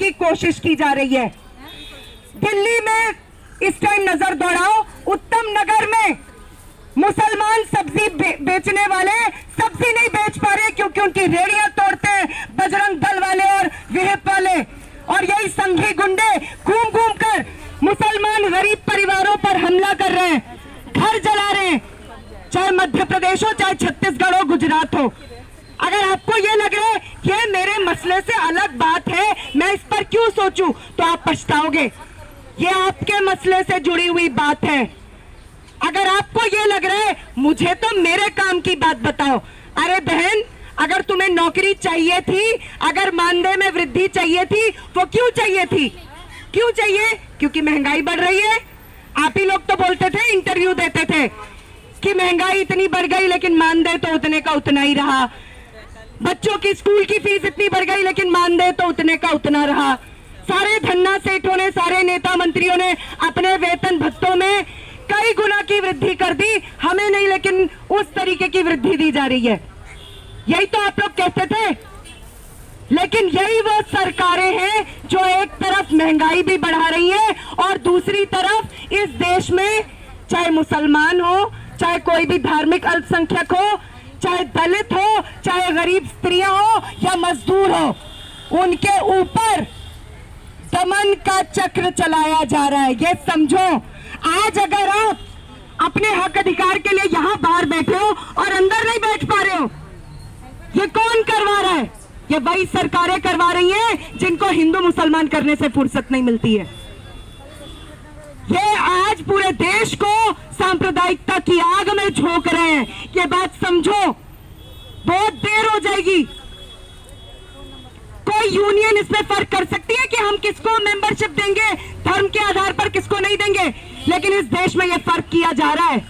की कोशिश की जा रही है। दिल्ली में इस टाइम नजर दौड़ाओ, उत्तम नगर में मुसलमान सब्जी बेचने वाले सब्जी नहीं बेच पा रहे क्योंकि उनकी रेहड़ियां तोड़ते हैं बजरंग दल वाले और विहिप वाले, और यही संघी गुंडे घूम घूम कर मुसलमान गरीब परिवारों पर हमला कर रहे हैं, घर जला रहे हैं, चाहे मध्य प्रदेश हो, चाहे छत्तीसगढ़ हो, गुजरात हो। अगर आपको ये लग रहा है कि मेरे मसले से अलग बात है, मैं इस पर क्यों सोचूं, तो आप पछताओगे। ये आपके मसले से जुड़ी हुई बात है। अगर आपको ये लग रहा है मुझे तो मेरे काम की बात बताओ, अरे बहन, अगर तुम्हें नौकरी चाहिए थी, अगर मानदेय में वृद्धि चाहिए थी, वो क्यों चाहिए थी? क्यों चाहिए? क्योंकि महंगाई बढ़ रही है। आप ही लोग तो बोलते थे, इंटरव्यू देते थे कि महंगाई इतनी बढ़ गई लेकिन मानदेय तो उतने का उतना ही रहा, बच्चों की स्कूल की फीस इतनी बढ़ गई लेकिन मानदेय तो उतने का उतना रहा। सारे धन्ना सेठों ने, सारे नेता मंत्रियों ने अपने वेतन भत्तों में कई गुना की वृद्धि कर दी, हमें नहीं, लेकिन उस तरीके की वृद्धि दी जा रही है। यही तो आप लोग कहते थे। लेकिन यही वो सरकारें हैं जो एक तरफ महंगाई भी बढ़ा रही है और दूसरी तरफ इस देश में चाहे मुसलमान हो, चाहे कोई भी धार्मिक अल्पसंख्यक हो, चाहे दलित हो, चाहे गरीब स्त्रियां हो या मजदूर हो, उनके ऊपर दमन का चक्र चलाया जा रहा है। ये समझो। आज अगर आप अपने हक अधिकार के लिए यहां बाहर बैठे हो और अंदर नहीं बैठ पा रहे हो, ये कौन करवा रहा है? ये वही सरकारें करवा रही हैं जिनको हिंदू मुसलमान करने से फुर्सत नहीं मिलती है। ये आज पूरे देश को सांप्रदायिकता की आग में झोंक रहे हैं। ये बात समझो, बहुत देर हो जाएगी। कोई यूनियन इसमें फर्क कर सकती है कि हम किसको मेंबरशिप देंगे, धर्म के आधार पर किसको नहीं देंगे, लेकिन इस देश में यह फर्क किया जा रहा है।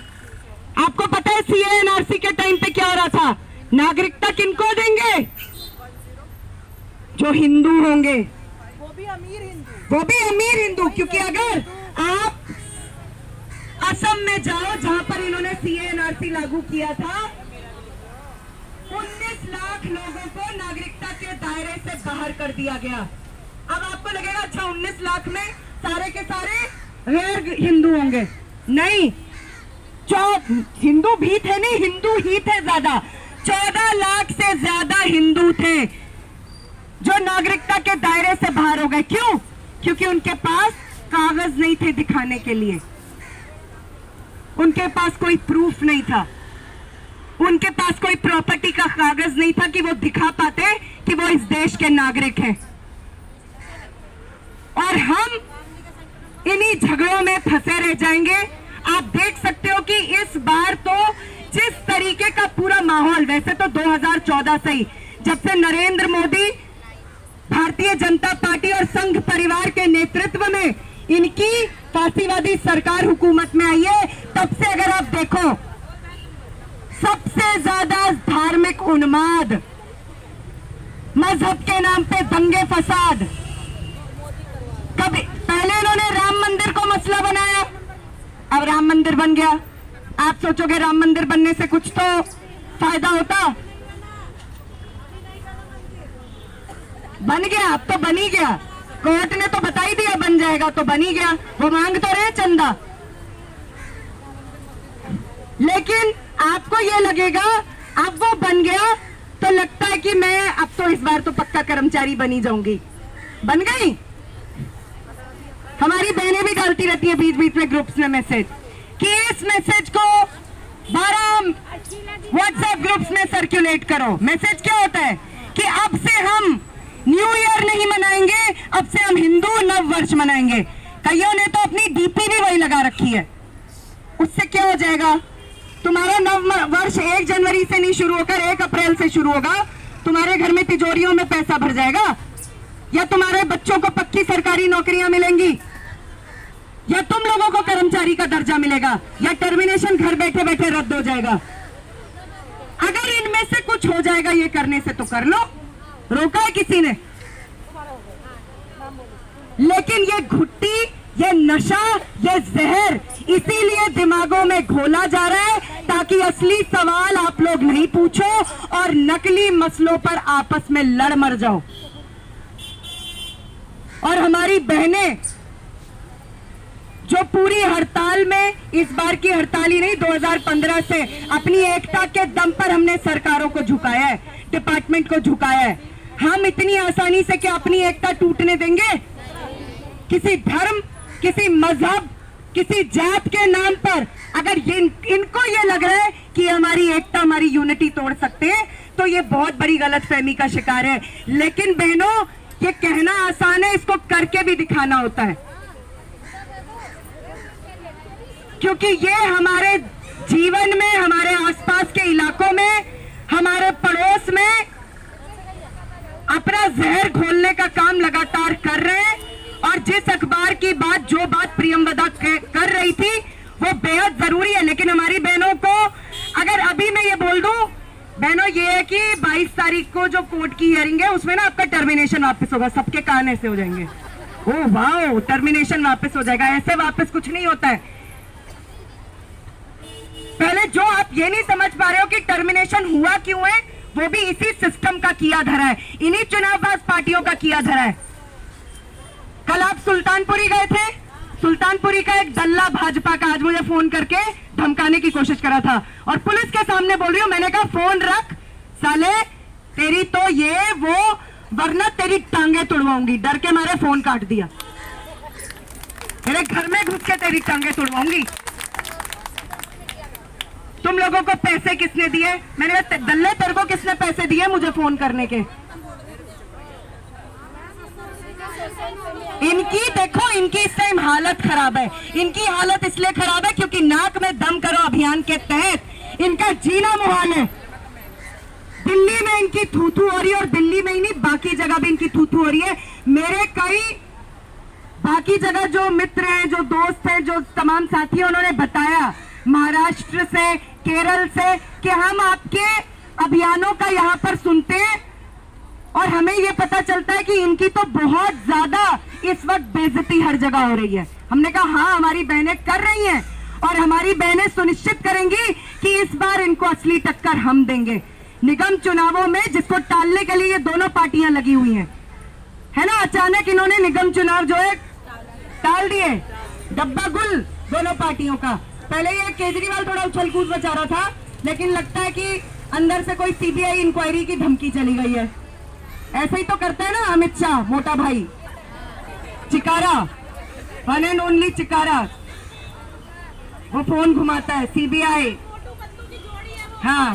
आपको पता है सीएए एनआरसी के टाइम पे क्या हो रहा था? नागरिकता किनको देंगे? जो हिंदू होंगे, वो भी अमीर हिंदू। क्योंकि अगर आप असम में जाओ जहां पर इन्होंने सीएए एनआरसी लागू किया था, 19 लाख लोगों को नागरिकता के दायरे से बाहर कर दिया गया। अब आपको लगेगा अच्छा 19 लाख में सारे के सारे गैर हिंदू होंगे। नहीं, हिंदू भी थे, नहीं हिंदू ही थे ज्यादा। 14 लाख से ज्यादा हिंदू थे जो नागरिकता के दायरे से बाहर हो गए। क्यों? क्योंकि उनके पास कागज नहीं थे दिखाने के लिए, उनके पास कोई प्रूफ नहीं था, उनके पास कोई प्रॉपर्टी का कागज नहीं था कि वो दिखा पाते कि वो इस देश के नागरिक हैं। और हम इन्हीं झगड़ों में फंसे रह जाएंगे। आप देख सकते हो कि इस बार तो जिस तरीके का पूरा माहौल, वैसे तो 2014 से ही, जब से नरेंद्र मोदी भारतीय जनता पार्टी और संघ परिवार के नेतृत्व में इनकी फासीवादी सरकार हुकूमत में आई है, तब से अगर आप देखो सबसे ज्यादा धार्मिक उन्माद, मजहब के नाम पे दंगे फसाद। कभी पहले इन्होंने राम मंदिर को मसला बनाया, अब राम मंदिर बन गया। आप सोचोगे राम मंदिर बनने से कुछ तो फायदा होता? बन गया, अब तो बन ही गया। कोर्ट ने तो बता ही दिया बन जाएगा, तो बन ही गया। वो मांग तो रहे चंदा। लेकिन आपको ये लगेगा अब वो बन गया तो लगता है कि मैं अब तो इस बार तो पक्का कर्मचारी बनी जाऊंगी। बन गई। हमारी बहनें भी डालती रहती है बीच बीच में ग्रुप्स में मैसेज कि इस मैसेज को 12 व्हाट्सएप ग्रुप्स में सर्कुलेट करो। मैसेज क्या होता है कि अब से हम न्यू ईयर नहीं मनाएंगे, अब से हम हिंदू नव वर्ष मनाएंगे। कईयों ने तो अपनी डीपी भी वही लगा रखी है। उससे क्या हो जाएगा? तुम्हारा नव वर्ष 1 जनवरी से नहीं शुरू होकर 1 अप्रैल से शुरू होगा। तुम्हारे घर में तिजोरियों में पैसा भर जाएगा, या तुम्हारे बच्चों को पक्की सरकारी नौकरियां मिलेंगी, या तुम लोगों को कर्मचारी का दर्जा मिलेगा, या टर्मिनेशन घर बैठे बैठे रद्द हो जाएगा। अगर इनमें से कुछ हो जाएगा ये करने से तो कर लो, रोका है किसी ने? लेकिन ये घुट्टी, ये नशा, ये जहर इसीलिए दिमागों में घोला जा रहा है ताकि असली सवाल आप लोग नहीं पूछो और नकली मसलों पर आपस में लड़ मर जाओ। और हमारी बहनें जो पूरी हड़ताल में, इस बार की हड़ताल ही नहीं 2015 से अपनी एकता के दम पर हमने सरकारों को झुकाया है, डिपार्टमेंट को झुकाया है। हम इतनी आसानी से क्या अपनी एकता टूटने देंगे? किसी धर्म, किसी मजहब, किसी जात के नाम पर अगर इनको ये लग रहा है कि हमारी एकता, हमारी यूनिटी तोड़ सकते हैं, तो ये बहुत बड़ी गलतफहमी का शिकार है। लेकिन बहनों, ये कहना आसान है, इसको करके भी दिखाना होता है, क्योंकि ये हमारे जीवन में, हमारे आसपास के इलाकों में, हमारे पड़ोस में अपना जहर घोलने का काम लगातार कर रहे हैं। और जिस अखबार की बात, जो बात प्रियंवदा कर रही थी, वो बेहद जरूरी है। लेकिन हमारी बहनों को, अगर अभी मैं ये बोल दूं बहनों, ये है कि 22 तारीख को जो कोर्ट की हियरिंग है, उसमें ना आपका टर्मिनेशन वापस होगा। सबके कान ऐसे हो जाएंगे, ओह वाह, टर्मिनेशन वापस हो जाएगा। ऐसे वापस कुछ नहीं होता है। पहले जो आप ये नहीं समझ पा रहे हो कि टर्मिनेशन हुआ क्यों है, वो भी इसी सिस्टम का किया धरा है, इन्हीं चुनावबाज पार्टियों का किया धरा है। कल आप सुल्तानपुरी गए थे, सुल्तानपुरी का एक दल्ला भाजपा का आज मुझे फोन करके धमकाने की कोशिश करा था, और पुलिस के सामने बोल रही हूं, मैंने कहा फोन रख साले, तेरी तो ये वो, वरना तेरी टांगे तुड़वाऊंगी। डर के मारे फोन काट दिया, मेरे घर में घुस के तेरी टांगे तुड़वाऊंगी। तुम लोगों को पैसे किसने दिए? मैंने कहा दल्ले, तेरे को किसने पैसे दिए मुझे फोन करने के? इनकी देखो, इनकी इस टाइम हालत खराब है। इनकी हालत इसलिए खराब है क्योंकि नाक में दम करो अभियान के तहत इनका जीना मुहाल है। दिल्ली में इनकी थू-थू हो रही है, और दिल्ली में ही नहीं, बाकी जगह भी इनकी थू-थू हो रही है। मेरे कई बाकी जगह जो मित्र हैं, जो दोस्त हैं, जो तमाम साथी हैं, उन्होंने बताया महाराष्ट्र से, केरल से, कि हम आपके अभियानों का यहाँ पर सुनते हैं और हमें ये पता चलता है कि इनकी तो बहुत ज्यादा इस वक्त बेइज्जती हर जगह हो रही है। हमने कहा हाँ, हमारी बहनें कर रही हैं, और हमारी बहनें सुनिश्चित करेंगी कि इस बार इनको असली टक्कर हम देंगे। निगम चुनावों में, जिसको टालने के लिए ये दोनों पार्टियां लगी हुई हैं, है ना, अचानक इन्होंने निगम चुनाव जो है टाल दिए, डब्बा गुल दोनों पार्टियों का। पहले ये केजरीवाल थोड़ा उछल कूद मचा रहा था, लेकिन लगता है कि अंदर से कोई सीबीआई इंक्वायरी की धमकी चली गई है। ऐसे ही तो करता है ना अमित शाह, मोटा भाई चिकारा, वन एंड ओनली चिकारा, वो फोन घुमाता है सीबीआई, हाँ,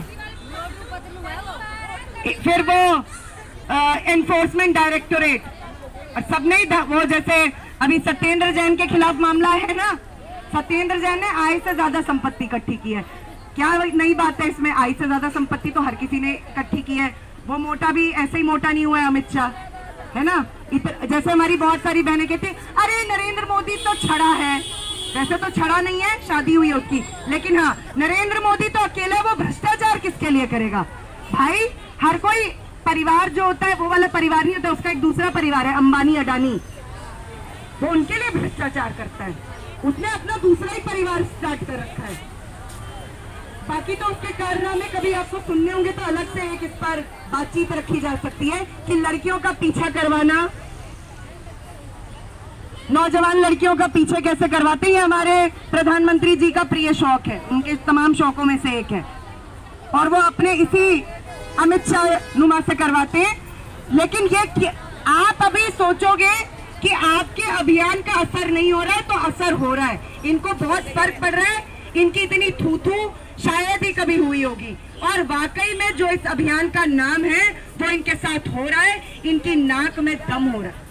फिर वो एनफोर्समेंट डायरेक्टोरेट, और सबने ही वो, जैसे अभी सत्येंद्र जैन के खिलाफ मामला है ना, सत्येंद्र जैन ने आय से ज्यादा संपत्ति इकट्ठी की है। क्या नई बात है इसमें? आय से ज्यादा संपत्ति तो हर किसी ने इकट्ठी की है। वो मोटा भी ऐसे ही मोटा नहीं हुआ है अमित शाह, है ना। जैसे हमारी बहुत सारी बहनें कहती, अरे नरेंद्र मोदी तो छड़ा है। वैसे तो छड़ा नहीं है, शादी हुई है उसकी, लेकिन हाँ, नरेंद्र मोदी तो अकेले, वो भ्रष्टाचार किसके लिए करेगा भाई? हर कोई परिवार जो होता है वो वाला परिवार नहीं होता, उसका एक दूसरा परिवार है, अंबानी अडानी, वो उनके लिए भ्रष्टाचार करता है। उसने अपना दूसरा ही परिवार स्टार्ट कर रखा है। बाकी तो उसके कारनामे कभी आपको सुनने होंगे तो अलग से एक इस पर बातचीत रखी जा सकती है कि लड़कियों का पीछा करवाना, नौजवान लड़कियों का पीछे कैसे करवाते हैं, हमारे प्रधानमंत्री जी का प्रिय शौक है, उनके तमाम शौकों में से एक है, और वो अपने इसी अमित शाह नुमा से करवाते हैं। लेकिन ये आप अभी सोचोगे कि आपके अभियान का असर नहीं हो रहा है, तो असर हो रहा है। इनको बहुत फर्क पड़ रहा है। इनकी इतनी थू-थू शायद ही कभी हुई होगी, और वाकई में जो इस अभियान का नाम है वो इनके साथ हो रहा है। इनकी नाक में दम हो रहा है।